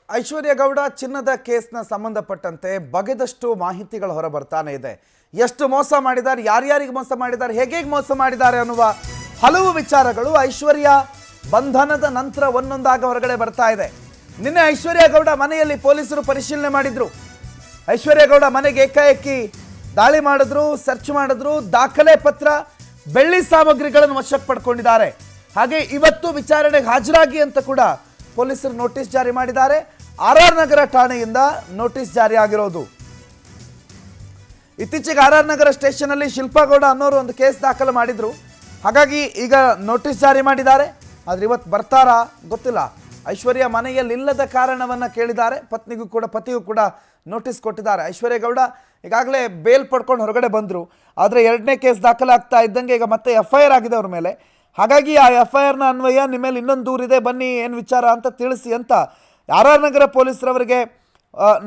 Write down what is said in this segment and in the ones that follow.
ಐಶ್ವರ್ಯ ಗೌಡ ಚಿನ್ನದ ಕೇಸ್ನ ಸಂಬಂಧಪಟ್ಟಂತೆ ಬಗೆದಷ್ಟು ಮಾಹಿತಿಗಳು ಹೊರಬರ್ತಾನೆ ಇದೆ. ಎಷ್ಟು ಮೋಸ ಮಾಡಿದ್ದಾರೆ, ಯಾರ್ಯಾರಿಗೆ ಮೋಸ ಮಾಡಿದ್ದಾರೆ, ಹೇಗೆ ಮೋಸ ಮಾಡಿದ್ದಾರೆ ಅನ್ನುವ ಹಲವು ವಿಚಾರಗಳು ಐಶ್ವರ್ಯ ಬಂಧನದ ನಂತರ ಒಂದೊಂದಾಗಿ ಹೊರಗಡೆ ಬರ್ತಾ ಇದೆ. ನಿನ್ನೆ ಐಶ್ವರ್ಯ ಗೌಡ ಮನೆಯಲ್ಲಿ ಪೊಲೀಸರು ಪರಿಶೀಲನೆ ಮಾಡಿದ್ರು. ಐಶ್ವರ್ಯ ಗೌಡ ಮನೆಗೆ ಏಕಾಏಕಿ ದಾಳಿ ಮಾಡಿದ್ರು, ಸರ್ಚ್ ಮಾಡಿದ್ರು, ದಾಖಲೆ ಪತ್ರ, ಬೆಳ್ಳಿ ಸಾಮಗ್ರಿಗಳನ್ನು ವಶಕ್ಕೆ ಪಡ್ಕೊಂಡಿದ್ದಾರೆ. ಹಾಗೆ ಇವತ್ತು ವಿಚಾರಣೆಗೆ ಹಾಜರಾಗಿ ಅಂತ ಕೂಡ ಪೊಲೀಸರು ನೋಟಿಸ್ ಜಾರಿ ಮಾಡಿದ್ದಾರೆ. ಆರ್ ನಗರ ಠಾಣೆಯಿಂದ ನೋಟಿಸ್ ಜಾರಿ ಆಗಿರೋದು. ಇತ್ತೀಚೆಗೆ ಆರ್ ನಗರ ಸ್ಟೇಷನ್ ಅಲ್ಲಿ ಶಿಲ್ಪಾ ಗೌಡ ಅನ್ನೋರು ಒಂದು ಕೇಸ್ ದಾಖಲು ಮಾಡಿದ್ರು. ಹಾಗಾಗಿ ಈಗ ನೋಟಿಸ್ ಜಾರಿ ಮಾಡಿದ್ದಾರೆ. ಆದ್ರೆ ಇವತ್ತು ಬರ್ತಾರಾ ಗೊತ್ತಿಲ್ಲ. ಐಶ್ವರ್ಯ ಮನೆಯಲ್ಲಿ ಇಲ್ಲದ ಕಾರಣವನ್ನ ಕೇಳಿದ್ದಾರೆ. ಪತಿಗೂ ಕೂಡ ನೋಟಿಸ್ ಕೊಟ್ಟಿದ್ದಾರೆ. ಐಶ್ವರ್ಯ ಗೌಡ ಈಗಾಗಲೇ ಬೇಲ್ ಪಡ್ಕೊಂಡು ಹೊರಗಡೆ ಬಂದರು. ಆದರೆ ಎರಡನೇ ಕೇಸ್ ದಾಖಲಾಗ್ತಾ ಇದ್ದಂಗೆ ಈಗ ಮತ್ತೆ FIR ಆಗಿದೆ ಅವ್ರ ಮೇಲೆ. ಹಾಗಾಗಿ ಆ FIRನ ಅನ್ವಯ ನಿಮ್ಮ ಮೇಲೆ ಇನ್ನೊಂದು ದೂರಿದೆ, ಬನ್ನಿ ಏನು ವಿಚಾರ ಅಂತ ತಿಳಿಸಿ ಅಂತ ಆರ್ ನಗರ ಪೊಲೀಸರವರಿಗೆ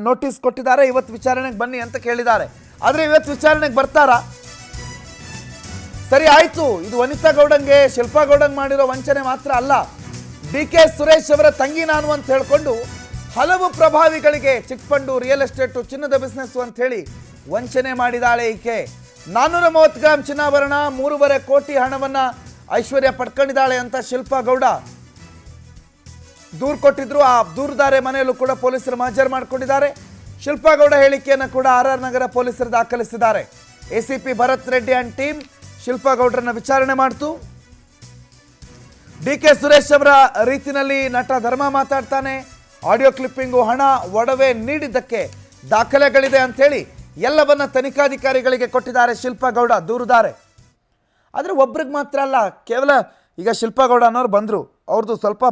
ನೋಟಿಸ್ ಕೊಟ್ಟಿದ್ದಾರೆ. ಇವತ್ತು ವಿಚಾರಣೆಗೆ ಬನ್ನಿ ಅಂತ ಕೇಳಿದ್ದಾರೆ. ಆದರೆ ಇವತ್ತು ವಿಚಾರಣೆಗೆ ಬರ್ತಾರಾ? ಸರಿ ಆಯಿತು, ಇದು ವನಿತಾ ಗೌಡಂಗೆ ಶಿಲ್ಪಾ ಗೌಡಂಗೆ ಮಾಡಿರೋ ವಂಚನೆ ಮಾತ್ರ ಅಲ್ಲ, DK ಸುರೇಶ್ ಅವರ ತಂಗಿ ನಾನು ಅಂತ ಹೇಳ್ಕೊಂಡು ಹಲವು ಪ್ರಭಾವಿಗಳಿಗೆ ಚಿಕ್ಕಪಂಡು ರಿಯಲ್ ಎಸ್ಟೇಟು ಚಿನ್ನದ ಬಿಸ್ನೆಸ್ ಅಂತ ಹೇಳಿ ವಂಚನೆ ಮಾಡಿದಾಳೆ ಈಕೆ. 430 ಗ್ರಾಂ ಚಿನ್ನಾಭರಣ, 3.5 ಕೋಟಿ ಹಣವನ್ನ ಐಶ್ವರ್ಯ ಪಡ್ಕೊಂಡಿದ್ದಾಳೆ ಅಂತ ಶಿಲ್ಪಾ ಗೌಡ ದೂರು ಕೊಟ್ಟಿದ್ರು. ಆ ದೂರುದಾರೆ ಮನೆಯಲ್ಲೂ ಕೂಡ ಪೊಲೀಸರು ಮಹಜರ್ ಮಾಡಿಕೊಂಡಿದ್ದಾರೆ. ಶಿಲ್ಪಾ ಗೌಡ ಹೇಳಿಕೆಯನ್ನು ಕೂಡ ಆರ್ ನಗರ ಪೊಲೀಸರು ದಾಖಲಿಸಿದ್ದಾರೆ. ACP Bharath Reddy and team Shilpa ಗೌಡರನ್ನ ವಿಚಾರಣೆ ಮಾಡ್ತು. DK ಸುರೇಶ್ ಅವರ ರೀತಿನಲ್ಲಿ ನಟ ಧರ್ಮ ಮಾತಾಡ್ತಾನೆ, ಆಡಿಯೋ ಕ್ಲಿಪ್ಪಿಂಗು, ಹಣ, ಒಡವೆ ನೀಡಿದ್ದಕ್ಕೆ ದಾಖಲೆಗಳಿದೆ ಅಂಥೇಳಿ ಎಲ್ಲವನ್ನ ತನಿಖಾಧಿಕಾರಿಗಳಿಗೆ ಕೊಟ್ಟಿದ್ದಾರೆ ಶಿಲ್ಪಾ ಗೌಡ ದೂರುದಾರೆ. ಆದರೆ ಒಬ್ರಿಗೆ ಮಾತ್ರ ಅಲ್ಲ, ಕೇವಲ ಈಗ ಶಿಲ್ಪಾ ಗೌಡ ಅನ್ನೋರು ಬಂದರು, ಅವ್ರದ್ದು ಸ್ವಲ್ಪ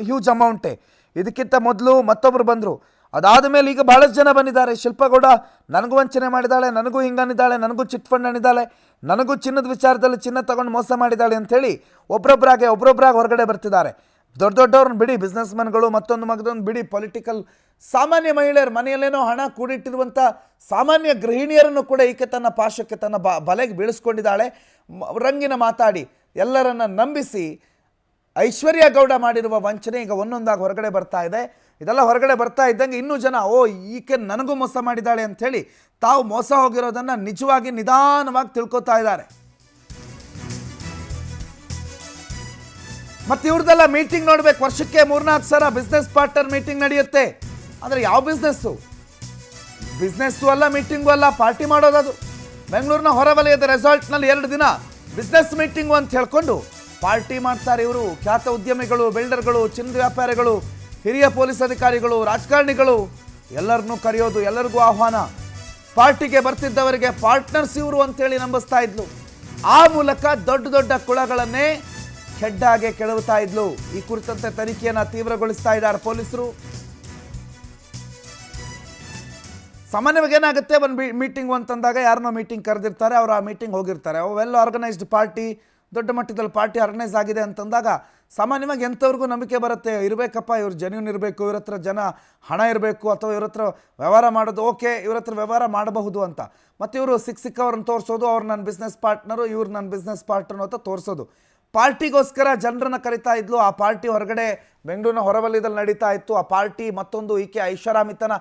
ಹ್ಯೂಜ್ ಅಮೌಂಟೇ. ಇದಕ್ಕಿಂತ ಮೊದಲು ಮತ್ತೊಬ್ಬರು ಬಂದರು. ಅದಾದ ಮೇಲೆ ಈಗ ಭಾಳಷ್ಟು ಜನ ಬಂದಿದ್ದಾರೆ. ಶಿಲ್ಪಾ ಗೌಡ ನನಗೂ ವಂಚನೆ ಮಾಡಿದ್ದಾಳೆ, ನನಗೂ ಹಿಂಗನ್ನಿದ್ದಾಳೆ, ನನಗೂ ಚಿಟ್ ಫಂಡ್ ಅನ್ನಿದ್ದಾಳೆ, ನನಗೂ ಚಿನ್ನದ ವಿಚಾರದಲ್ಲಿ ಚಿನ್ನ ತಗೊಂಡು ಮೋಸ ಮಾಡಿದ್ದಾಳೆ ಅಂಥೇಳಿ ಒಬ್ಬೊಬ್ಬರಾಗಿ ಹೊರಗಡೆ ಬರ್ತಿದ್ದಾರೆ. ದೊಡ್ಡವ್ರನ್ನ ಬಿಡಿ, ಬಿಸ್ನೆಸ್ ಮನ್ಗಳು, ಮತ್ತೊಂದು ಬಿಡಿ, ಪೊಲಿಟಿಕಲ್ ಸಾಮಾನ್ಯ ಮಹಿಳೆಯರು ಮನೆಯಲ್ಲೇನೋ ಹಣ ಕೂಡಿಟ್ಟಿರುವಂಥ ಸಾಮಾನ್ಯ ಗೃಹಿಣಿಯರನ್ನು ಕೂಡ ಈಕೆ ತನ್ನ ಪಾಶಕ್ಕೆ, ತನ್ನ ಬಲೆಗೆ ಬೀಳಿಸ್ಕೊಂಡಿದ್ದಾಳೆ. ರಂಗಿನ ಮಾತಾಡಿ ಎಲ್ಲರನ್ನ ನಂಬಿಸಿ ಐಶ್ವರ್ಯ ಗೌಡ ಮಾಡಿರುವ ವಂಚನೆ ಈಗ ಒಂದೊಂದಾಗಿ ಹೊರಗಡೆ ಬರ್ತಾ ಇದೆ. ಇದೆಲ್ಲ ಹೊರಗಡೆ ಬರ್ತಾ ಇದ್ದಂಗೆ ಇನ್ನೂ ಜನ ಈಕೆ ನನಗೂ ಮೋಸ ಮಾಡಿದ್ದಾಳೆ ಅಂಥೇಳಿ ತಾವು ಮೋಸ ಹೋಗಿರೋದನ್ನು ನಿಜವಾಗಿ ನಿಧಾನವಾಗಿ ತಿಳ್ಕೊತಾ ಇದ್ದಾರೆ. ಮತ್ತು ಇವ್ರದ್ದೆಲ್ಲ ಮೀಟಿಂಗ್ ನೋಡ್ಬೇಕು, ವರ್ಷಕ್ಕೆ 3-4 ಸಲ ಬಿಸ್ನೆಸ್ ಪಾರ್ಟ್ನರ್ ಮೀಟಿಂಗ್ ನಡೆಯುತ್ತೆ. ಅಂದರೆ ಯಾವ ಬಿಸ್ನೆಸ್ಸು ಅಲ್ಲ, ಮೀಟಿಂಗು ಅಲ್ಲ, ಪಾರ್ಟಿ ಮಾಡೋದದು. ಬೆಂಗಳೂರಿನ ಹೊರವಲಯದ ರೆಸಾರ್ಟ್ನಲ್ಲಿ 2 ದಿನ ಬಿಸ್ನೆಸ್ ಮೀಟಿಂಗು ಅಂತ ಹೇಳ್ಕೊಂಡು ಪಾರ್ಟಿ ಮಾಡ್ತಾರೆ ಇವರು. ಖ್ಯಾತ ಉದ್ಯಮಿಗಳು, ಬಿಲ್ಡರ್ಗಳು, ಚಿನ್ನದ ವ್ಯಾಪಾರಿಗಳು, ಹಿರಿಯ ಪೊಲೀಸ್ ಅಧಿಕಾರಿಗಳು, ರಾಜಕಾರಣಿಗಳು ಎಲ್ಲರನ್ನೂ ಕರೆಯೋದು, ಎಲ್ಲರಿಗೂ ಆಹ್ವಾನ. ಪಾರ್ಟಿಗೆ ಬರ್ತಿದ್ದವರಿಗೆ ಪಾರ್ಟ್ನರ್ಸ್ ಇವರು ಅಂತೇಳಿ ನಂಬಿಸ್ತಾ ಇದ್ಲು. ಆ ಮೂಲಕ ದೊಡ್ಡ ದೊಡ್ಡ ಕುಳಗಳನ್ನೇ ಹೆಡ್ಡಾಗೆ ಕೆಡವುತ್ತಾ ಇದ್ಲು. ಈ ಕುರಿತಂತೆ ತನಿಖೆಯನ್ನು ತೀವ್ರಗೊಳಿಸ್ತಾ ಇದ್ದಾರೆ ಪೊಲೀಸರು. ಸಾಮಾನ್ಯವಾಗಿ ಏನಾಗುತ್ತೆ, ಒಂದು ಮೀಟಿಂಗು ಅಂತಂದಾಗ ಯಾರನ್ನೋ ಮೀಟಿಂಗ್ ಕರೆದಿರ್ತಾರೆ, ಅವರು ಆ ಮೀಟಿಂಗ್ ಹೋಗಿರ್ತಾರೆ. ವೆಲ್ ಆರ್ಗನೈಸ್ಡ್ ಪಾರ್ಟಿ, ದೊಡ್ಡ ಮಟ್ಟದಲ್ಲಿ ಪಾರ್ಟಿ ಆರ್ಗನೈಸ್ ಆಗಿದೆ ಅಂತಂದಾಗ ಸಾಮಾನ್ಯವಾಗಿ ಎಂಥವ್ರಿಗೂ ನಂಬಿಕೆ ಬರುತ್ತೆ, ಇರಬೇಕಪ್ಪ ಇವ್ರು ಜೆನ್ಯೂನ್ ಇರಬೇಕು, ಇವ್ರ ಹತ್ರ ಹಣ ಇರಬೇಕು, ಅಥವಾ ಇವ್ರ ಹತ್ರ ವ್ಯವಹಾರ ಮಾಡೋದು ಓಕೆ, ಇವ್ರ ಹತ್ರ ವ್ಯವಹಾರ ಮಾಡಬಹುದು ಅಂತ. ಮತ್ತು ಇವರು ಸಿಕ್ಕವ್ರನ್ನ ತೋರಿಸೋದು, ಅವ್ರು ನನ್ನ ಬಿಸ್ನೆಸ್ ಪಾರ್ಟ್ನರು, ಇವ್ರು ನನ್ನ ಬಿಸ್ನೆಸ್ ಪಾರ್ಟ್ನರು ಅಂತ ತೋರಿಸೋದು. ಪಾರ್ಟಿಗೋಸ್ಕರ ಜನರನ್ನ ಕರಿತಾ ಇದ್ಲು. ಆ ಪಾರ್ಟಿ ಹೊರಗಡೆ ಬೆಂಗಳೂರಿನ ಹೊರವಲಯದಲ್ಲಿ ನಡೀತಾ ಇತ್ತು. ಆ ಪಾರ್ಟಿ ಮತ್ತೊಂದು ಈಕೆ ಐಷಾರಾಮಿತನ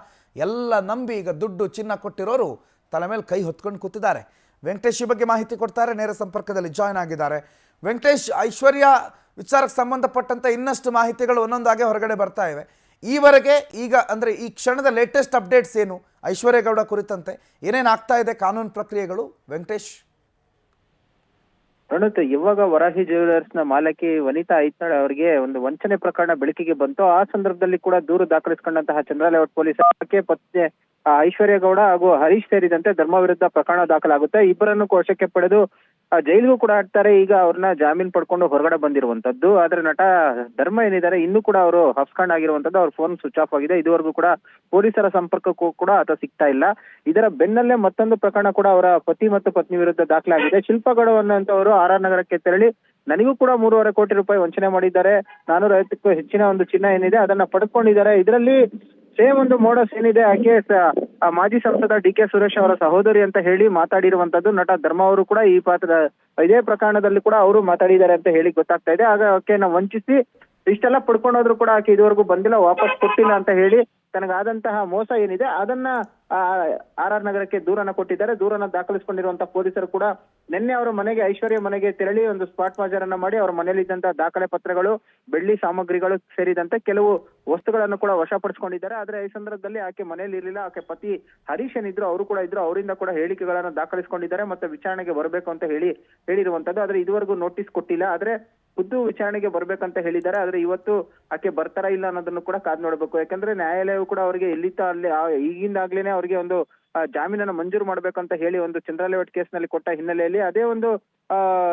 ಎಲ್ಲ ನಂಬಿ ಈಗ ದುಡ್ಡು ಚಿನ್ನ ಕೊಟ್ಟಿರೋರು ತಲೆ ಮೇಲೆ ಕೈ ಹೊತ್ಕೊಂಡು ಕೂತಿದ್ದಾರೆ. ವೆಂಕಟೇಶ್ ಈ ಬಗ್ಗೆ ಮಾಹಿತಿ ಕೊಡ್ತಾರೆ, ನೇರ ಸಂಪರ್ಕದಲ್ಲಿ ಜಾಯ್ನ್ ಆಗಿದ್ದಾರೆ. ವೆಂಕಟೇಶ್, ಐಶ್ವರ್ಯ ವಿಚಾರಕ್ಕೆ ಸಂಬಂಧಪಟ್ಟಂತೆ ಇನ್ನಷ್ಟು ಮಾಹಿತಿಗಳು ಒಂದೊಂದಾಗೆ ಹೊರಗಡೆ ಬರ್ತಾ ಇವೆ. ಈವರೆಗೆ ಈಗ ಅಂದರೆ ಈ ಕ್ಷಣದ ಲೇಟೆಸ್ಟ್ ಅಪ್ಡೇಟ್ಸ್ ಏನು ಐಶ್ವರ್ಯ ಗೌಡ ಕುರಿತಂತೆ, ಏನೇನು ಆಗ್ತಾ ಇದೆ ಕಾನೂನು ಪ್ರಕ್ರಿಯೆಗಳು ವೆಂಕಟೇಶ್? ಪ್ರಣುತ್, ಇವಾಗ ವರಾಹಿ ಜ್ಯುವೆಲರ್ಸ್ ನ ಮಾಲಕಿ ವನಿತಾ ಐತ್ನಾಳ್ ಅವರಿಗೆ ಒಂದು ವಂಚನೆ ಪ್ರಕರಣ ಬೆಳಕಿಗೆ ಬಂತು. ಆ ಸಂದರ್ಭದಲ್ಲಿ ಕೂಡ ದೂರು ದಾಖಲಿಸಿಕೊಂಡಂತಹ ಚಂದ್ರ ಲೇಔಟ್ ಪೊಲೀಸರಿಗೆ ಪತ್ನಿ ಐಶ್ವರ್ಯ ಗೌಡ ಹಾಗೂ ಹರೀಶ್ ಸೇರಿದಂತೆ ಧರ್ಮ ವಿರುದ್ಧ ಪ್ರಕರಣ ದಾಖಲಾಗುತ್ತೆ. ಇಬ್ಬರನ್ನು ವಶಕ್ಕೆ ಪಡೆದು ಜೈಲಿಗೂ ಕೂಡ ಹಾಕ್ತಾರೆ. ಈಗ ಅವ್ರನ್ನ ಜಾಮೀನ್ ಪಡ್ಕೊಂಡು ಹೊರಗಡೆ ಬಂದಿರುವಂತದ್ದು. ಆದ್ರೆ ನಟ ಧರ್ಮ ಏನಿದ್ದಾರೆ ಇನ್ನೂ ಕೂಡ ಅವರು ಹಬ್ಸ್ಕಾಂಡ್ ಆಗಿರುವಂತದ್ದು. ಅವ್ರ ಫೋನ್ ಸ್ವಿಚ್ ಆಫ್ ಆಗಿದೆ. ಇದುವರೆಗೂ ಕೂಡ ಪೊಲೀಸರ ಸಂಪರ್ಕಕ್ಕೂ ಕೂಡ ಆತ ಸಿಗ್ತಾ ಇಲ್ಲ. ಇದರ ಬೆನ್ನಲ್ಲೇ ಮತ್ತೊಂದು ಪ್ರಕರಣ ಕೂಡ ಅವರ ಪತಿ ಮತ್ತು ಪತ್ನಿ ವಿರುದ್ಧ ದಾಖಲಾಗಿದೆ. ಶಿಲ್ಪಾ ಗೌಡ ಅನ್ನುವಂಥವರು ಆರ್ ನಗರಕ್ಕೆ ತೆರಳಿ ನನಗೂ ಕೂಡ 3.5 ಕೋಟಿ ರೂಪಾಯಿ ವಂಚನೆ ಮಾಡಿದ್ದಾರೆ, 450ಕ್ಕೂ ಹೆಚ್ಚಿನ ಒಂದು ಚಿನ್ನ ಏನಿದೆ ಅದನ್ನ ಪಡ್ಕೊಂಡಿದ್ದಾರೆ. ಇದರಲ್ಲಿ ಸೇಮ್ ಒಂದು ಮೋಡಸ್ ಏನಿದೆ, ಆಕೆ ಮಾಜಿ ಸಂಸದ DK ಸುರೇಶ್ ಅವರ ಸಹೋದರಿ ಅಂತ ಹೇಳಿ ಮಾತಾಡಿರುವಂತದ್ದು. ನಟ ಧರ್ಮ ಅವರು ಕೂಡ ಇದೇ ಪ್ರಕರಣದಲ್ಲಿ ಕೂಡ ಅವರು ಮಾತಾಡಿದ್ದಾರೆ ಅಂತ ಹೇಳಿ ಗೊತ್ತಾಗ್ತಾ ಇದೆ. ಆಗ ಆಕೆಯನ್ನ ವಂಚಿಸಿ ಇಷ್ಟೆಲ್ಲ ಪಡ್ಕೊಂಡೋದ್ರು ಕೂಡ ಆಕೆ ಇದುವರೆಗೂ ಬಂದಿಲ್ಲ, ವಾಪಸ್ ಕೊಟ್ಟಿಲ್ಲ ಅಂತ ಹೇಳಿ ತನಗಾದಂತಹ ಮೋಸ ಏನಿದೆ ಅದನ್ನ RR ನಗರಕ್ಕೆ ದೂರನ್ನ ಕೊಟ್ಟಿದ್ದಾರೆ. ದೂರನ್ನ ದಾಖಲಿಸಿಕೊಂಡಿರುವಂತಹ ಪೊಲೀಸರು ಕೂಡ ನಿನ್ನೆ ಅವರ ಮನೆಗೆ, ಐಶ್ವರ್ಯ ಮನೆಗೆ ತೆರಳಿ ಒಂದು ಸ್ಪಾಟ್ ಮಾಜರನ್ನ ಮಾಡಿ ಅವರ ಮನೆಯಲ್ಲಿದ್ದಂತಹ ದಾಖಲೆ ಪತ್ರಗಳು, ಬೆಳ್ಳಿ ಸಾಮಗ್ರಿಗಳು ಸೇರಿದಂತೆ ಕೆಲವು ವಸ್ತುಗಳನ್ನು ಕೂಡ ವಶಪಡಿಸಿಕೊಂಡಿದ್ದಾರೆ. ಆದ್ರೆ ಈ ಸಂದರ್ಭದಲ್ಲಿ ಆಕೆ ಮನೆಯಲ್ಲಿ ಇರಲಿಲ್ಲ. ಆಕೆ ಪತಿ ಹರೀಶ್ ಏನಿದ್ರು ಅವರು ಕೂಡ ಇದ್ರು. ಅವರಿಂದ ಕೂಡ ಹೇಳಿಕೆಗಳನ್ನ ದಾಖಲಿಸಿಕೊಂಡಿದ್ದಾರೆ. ಮತ್ತೆ ವಿಚಾರಣೆಗೆ ಬರಬೇಕು ಅಂತ ಹೇಳಿರುವಂತದ್ದು. ಆದ್ರೆ ಇದುವರೆಗೂ ನೋಟಿಸ್ ಕೊಟ್ಟಿಲ್ಲ. ಆದ್ರೆ ಖುದ್ದು ವಿಚಾರಣೆಗೆ ಬರ್ಬೇಕಂತ ಹೇಳಿದ್ದಾರೆ. ಆದ್ರೆ ಇವತ್ತು ಆಕೆ ಬರ್ತಾರಾ ಇಲ್ಲ ಅನ್ನೋದನ್ನು ಕೂಡ ಕಾದ್ ನೋಡ್ಬೇಕು. ಯಾಕಂದ್ರೆ ನ್ಯಾಯಾಲಯವು ಕೂಡ ಅವರಿಗೆ ಎಲ್ಲಿತ್ತ ಅಲ್ಲಿ ಈಗಿಂದಾಗ್ಲೇನೆ ಅವರಿಗೆ ಒಂದು ಜಾಮೀನನ್ನು ಮಂಜೂರು ಮಾಡ್ಬೇಕಂತ ಹೇಳಿ ಒಂದು ಚಂದ್ರಾ ಲೇಔಟ್ ಕೇಸ್ ನಲ್ಲಿ ಕೊಟ್ಟ ಹಿನ್ನೆಲೆಯಲ್ಲಿ ಅದೇ ಒಂದು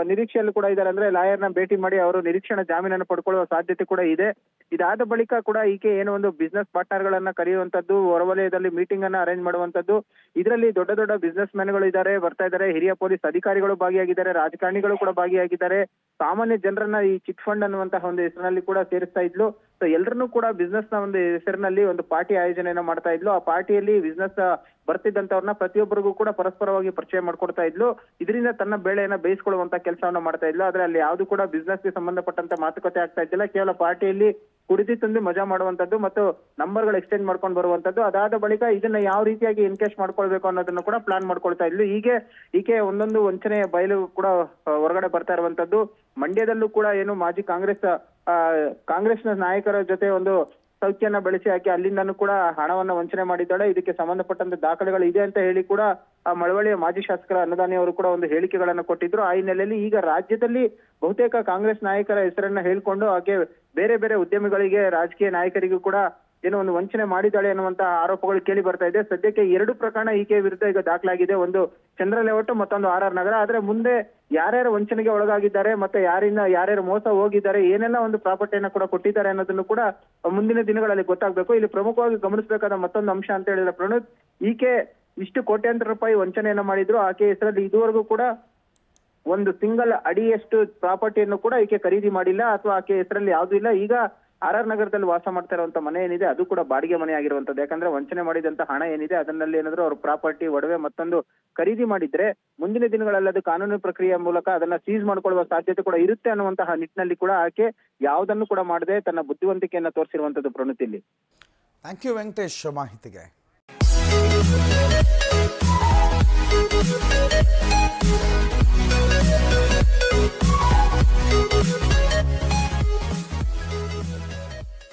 ನಿರೀಕ್ಷೆಯಲ್ಲೂ ಕೂಡ ಇದ್ದಾರೆ. ಅಂದ್ರೆ ಲಾಯರ್ನ ಭೇಟಿ ಮಾಡಿ ಅವರು ನಿರೀಕ್ಷಣಾ ಜಾಮೀನನ್ನು ಪಡ್ಕೊಳ್ಳುವ ಸಾಧ್ಯತೆ ಕೂಡ ಇದೆ. ಇದಾದ ಬಳಿಕ ಕೂಡ ಈಕೆ ಏನು ಒಂದು ಬಿಸ್ನೆಸ್ ಪಾರ್ಟ್ನರ್ ಗಳನ್ನ ಕರೆಯುವಂತದ್ದು, ಹೊರವಲಯದಲ್ಲಿ ಮೀಟಿಂಗ್ ಅನ್ನ ಅರೇಂಜ್ ಮಾಡುವಂತದ್ದು, ಇದರಲ್ಲಿ ದೊಡ್ಡ ದೊಡ್ಡ ಬಿಸ್ನೆಸ್ ಮ್ಯಾನ್ಗಳು ಬರ್ತಾ ಇದ್ದಾರೆ, ಹಿರಿಯ ಪೊಲೀಸ್ ಅಧಿಕಾರಿಗಳು ಭಾಗಿಯಾಗಿದ್ದಾರೆ, ರಾಜಕಾರಣಿಗಳು ಕೂಡ ಭಾಗಿಯಾಗಿದ್ದಾರೆ, ಸಾಮಾನ್ಯ ಜನರನ್ನ ಈ ಚಿಟ್ ಫಂಡ್ ಅನ್ನುವಂತಹ ಒಂದು ಹೆಸರಿನಲ್ಲಿ ಕೂಡ ಸೇರಿಸ್ತಾ ಇದ್ಲು. ಸೊ ಎಲ್ಲರನ್ನೂ ಕೂಡ ಬಿಸ್ನೆಸ್ ನ ಒಂದು ಹೆಸರಿನಲ್ಲಿ ಒಂದು ಪಾರ್ಟಿ ಆಯೋಜನೆಯನ್ನ ಮಾಡ್ತಾ ಇದ್ಲು. ಆ ಪಾರ್ಟಿಯಲ್ಲಿ ಬಿಸ್ನೆಸ್ ಬರ್ತಿದ್ದಂತವ್ರನ್ನ ಪ್ರತಿಯೊಬ್ಬರಿಗೂ ಕೂಡ ಪರಸ್ಪರವಾಗಿ ಪರಿಚಯ ಮಾಡ್ಕೊಡ್ತಾ ಇದ್ಲು. ಇದರಿಂದ ತನ್ನ ಬೇಳೆಯನ್ನ ಬೇಯಿಸ್ಕೊಳ್ಳುವಂತ ಕೆಲಸವನ್ನ ಮಾಡ್ತಾ ಇದ್ಲು. ಆದ್ರೆ ಅಲ್ಲಿ ಯಾವ್ದು ಕೂಡ ಬಿಸ್ನೆಸ್ ಗೆ ಸಂಬಂಧಪಟ್ಟಂತ ಮಾತುಕತೆ ಆಗ್ತಾ ಇದ್ದಿಲ್ಲ. ಕೇವಲ ಪಾರ್ಟಿಯಲ್ಲಿ ಕುಡಿದು ತಂದು ಮಜಾ ಮಾಡುವಂತದ್ದು ಮತ್ತು ನಂಬರ್ಗಳು ಎಕ್ಸ್ಚೇಂಜ್ ಮಾಡ್ಕೊಂಡು ಬರುವಂತದ್ದು. ಅದಾದ ಬಳಿಕ ಇದನ್ನ ಯಾವ ರೀತಿಯಾಗಿ ಎನ್ಕೇಶ್ ಮಾಡ್ಕೊಳ್ಬೇಕು ಅನ್ನೋದನ್ನು ಕೂಡ ಪ್ಲಾನ್ ಮಾಡ್ಕೊಳ್ತಾ ಇದ್ಲು. ಈಕೆ ಒಂದೊಂದು ವಂಚನೆಯ ಬಯಲು ಕೂಡ ಹೊರಗಡೆ ಬರ್ತಾ ಇರುವಂತದ್ದು. ಮಂಡ್ಯದಲ್ಲೂ ಕೂಡ ಏನು ಮಾಜಿ ಕಾಂಗ್ರೆಸ್ನ ನಾಯಕರ ಜೊತೆ ಒಂದು ಸೌಖ್ಯನ ಬೆಳೆಸಿ ಆಕೆ ಅಲ್ಲಿಂದನೂ ಕೂಡ ಹಣವನ್ನ ವಂಚನೆ ಮಾಡಿದ್ದಾಳೆ. ಇದಕ್ಕೆ ಸಂಬಂಧಪಟ್ಟಂತ ದಾಖಲೆಗಳು ಇದೆ ಅಂತ ಹೇಳಿ ಕೂಡ ಆ ಮಳವಳ್ಳಿಯ ಮಾಜಿ ಶಾಸಕರ ಅನ್ನದಾನಿ ಅವರು ಕೂಡ ಒಂದು ಹೇಳಿಕೆಗಳನ್ನು ಕೊಟ್ಟಿದ್ರು. ಆ ಹಿನ್ನೆಲೆಯಲ್ಲಿ ಈಗ ರಾಜ್ಯದಲ್ಲಿ ಬಹುತೇಕ ಕಾಂಗ್ರೆಸ್ ನಾಯಕರ ಹೆಸರನ್ನ ಹೇಳ್ಕೊಂಡು ಆಕೆ ಬೇರೆ ಬೇರೆ ಉದ್ಯಮಿಗಳಿಗೆ, ರಾಜಕೀಯ ನಾಯಕರಿಗೂ ಕೂಡ ಏನೋ ಒಂದು ವಂಚನೆ ಮಾಡಿದ್ದಾಳೆ ಅನ್ನುವಂತಹ ಆರೋಪಗಳು ಕೇಳಿ ಬರ್ತಾ ಇದೆ. ಸದ್ಯಕ್ಕೆ 2 ಪ್ರಕರಣ ಈಕೆ ವಿರುದ್ಧ ಈಗ ದಾಖಲಾಗಿದೆ. ಒಂದು ಚಂದ್ರಾ ಲೇಔಟ್, ಮತ್ತೊಂದು RR ನಗರ. ಆದ್ರೆ ಮುಂದೆ ಯಾರ್ಯಾರು ವಂಚನೆಗೆ ಒಳಗಾಗಿದ್ದಾರೆ, ಮತ್ತೆ ಯಾರ್ಯಾರು ಮೋಸ ಹೋಗಿದ್ದಾರೆ, ಏನೆಲ್ಲ ಒಂದು ಪ್ರಾಪರ್ಟಿಯನ್ನ ಕೂಡ ಕೊಟ್ಟಿದ್ದಾರೆ ಅನ್ನೋದನ್ನು ಕೂಡ ಮುಂದಿನ ದಿನಗಳಲ್ಲಿ ಗೊತ್ತಾಗ್ಬೇಕು. ಇಲ್ಲಿ ಪ್ರಮುಖವಾಗಿ ಗಮನಿಸಬೇಕಾದ ಮತ್ತೊಂದು ಅಂಶ ಅಂತ ಹೇಳಿದ್ರೆ ಪ್ರಣೋದ್, ಈಕೆ ಇಷ್ಟು ಕೋಟ್ಯಾಂತರ ರೂಪಾಯಿ ವಂಚನೆಯನ್ನ ಮಾಡಿದ್ರು. ಆಕೆ ಹೆಸರಲ್ಲಿ ಇದುವರೆಗೂ ಕೂಡ ಒಂದು ಸಿಂಗಲ್ ಅಡಿಯಷ್ಟು ಪ್ರಾಪರ್ಟಿಯನ್ನು ಕೂಡ ಈಕೆ ಖರೀದಿ ಮಾಡಿಲ್ಲ, ಅಥವಾ ಆಕೆ ಹೆಸರಲ್ಲಿ ಯಾವ್ದು ಇಲ್ಲ. ಈಗ RR ನಗರದಲ್ಲಿ ವಾಸ ಮಾಡ್ತಾ ಇರುವಂತ ಮನೆ ಏನಿದೆ ಅದು ಕೂಡ ಬಾಡಿಗೆ ಮನೆ ಆಗಿರುವಂತದ್ದು. ಯಾಕಂದ್ರೆ ವಂಚನೆ ಮಾಡಿದಂತ ಹಣ ಏನಿದೆ ಅದನ್ನಲ್ಲಿ ಏನಾದ್ರು ಅವ್ರ ಪ್ರಾಪರ್ಟಿ, ಒಡವೆ ಮತ್ತೊಂದು ಖರೀದಿ ಮಾಡಿದ್ರೆ ಮುಂದಿನ ದಿನಗಳಲ್ಲಿ ಅದು ಕಾನೂನು ಪ್ರಕ್ರಿಯೆಯ ಮೂಲಕ ಅದನ್ನ ಸೀಸ್ ಮಾಡ್ಕೊಳ್ಳುವ ಸಾಧ್ಯತೆ ಕೂಡ ಇರುತ್ತೆ ಅನ್ನುವಂತಹ ನಿಟ್ಟಿನಲ್ಲಿ ಕೂಡ ಆಕೆ ಯಾವುದನ್ನು ಕೂಡ ಮಾಡದೆ ತನ್ನ ಬುದ್ಧಿವಂತಿಕೆಯನ್ನ ತೋರಿಸಿರುವಂತದ್ದು ಪ್ರಣತಿಯಲ್ಲಿ. ಥ್ಯಾಂಕ್ ಯು ವೆಂಕಟೇಶ್ ಮಾಹಿತಿಗೆ.